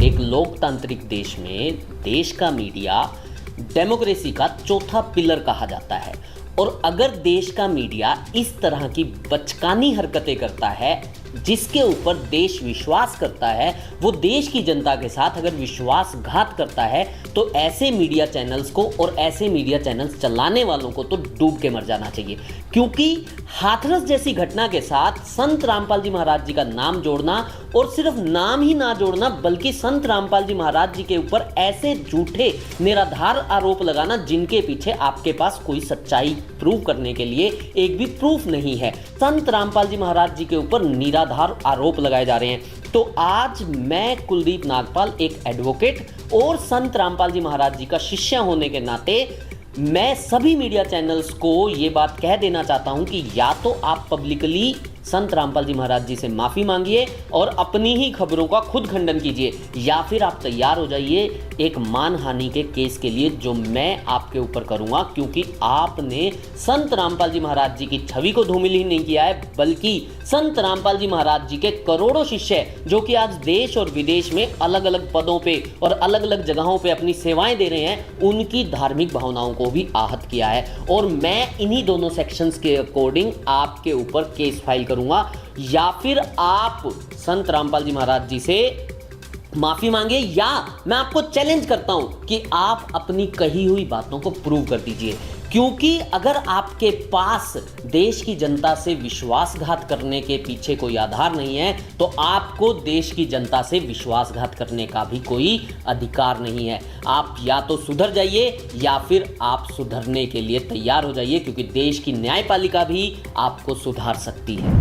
एक लोकतांत्रिक देश में देश का मीडिया डेमोक्रेसी का चौथा पिलर कहा जाता है। और अगर देश का मीडिया इस तरह की बचकानी हरकतें करता है जिसके ऊपर देश विश्वास करता है, वो देश की जनता के साथ अगर विश्वासघात करता है, तो ऐसे मीडिया चैनल्स को और ऐसे मीडिया चैनल्स चलाने वालों को तो डूब के मर जाना चाहिए। क्योंकि हाथरस जैसी घटना के साथ संत रामपाल जी महाराज जी का नाम जोड़ना, और सिर्फ नाम ही ना जोड़ना बल्कि संत रामपाल जी महाराज जी के ऊपर ऐसे झूठे निराधार आरोप लगाना जिनके पीछे आपके पास कोई सच्चाई प्रूव करने के लिए एक भी प्रूफ नहीं है। संत रामपाल जी महाराज जी के ऊपर निराधार आरोप लगाए जा रहे हैं। तो आज मैं कुलदीप नागपाल, एक एडवोकेट और संत रामपाल जी महाराज जी का शिष्य होने के नाते मैं सभी मीडिया चैनल्स को ये बात कह देना चाहता हूं कि या तो आप पब्लिकली संत रामपाल जी महाराज जी से माफ़ी मांगिए और अपनी ही खबरों का खुद खंडन कीजिए, या फिर आप तैयार हो जाइए एक मानहानि के केस के लिए जो मैं आपके ऊपर करूंगा। क्योंकि आपने संत रामपाल जी महाराज जी की छवि को धूमिल ही नहीं किया है, बल्कि संत रामपाल जी महाराज जी के करोड़ों शिष्य जो कि आज देश और विदेश में अलग अलग पदों पे और अलग अलग जगहों पे अपनी सेवाएं दे रहे हैं, उनकी धार्मिक भावनाओं को भी आहत किया है। और मैं इन्हीं दोनों सेक्शंस के अकॉर्डिंग आपके ऊपर केस फाइल करूंगा, या फिर आप संत रामपाल जी महाराज जी से माफी मांगे, या मैं आपको चैलेंज करता हूं कि आप अपनी कही हुई बातों को प्रूव कर दीजिए। क्योंकि अगर आपके पास देश की जनता से विश्वासघात करने के पीछे कोई आधार नहीं है, तो आपको देश की जनता से विश्वासघात करने का भी कोई अधिकार नहीं है। आप या तो सुधर जाइए या फिर आप सुधरने के लिए तैयार हो जाइए, क्योंकि देश की न्यायपालिका भी आपको सुधार सकती है।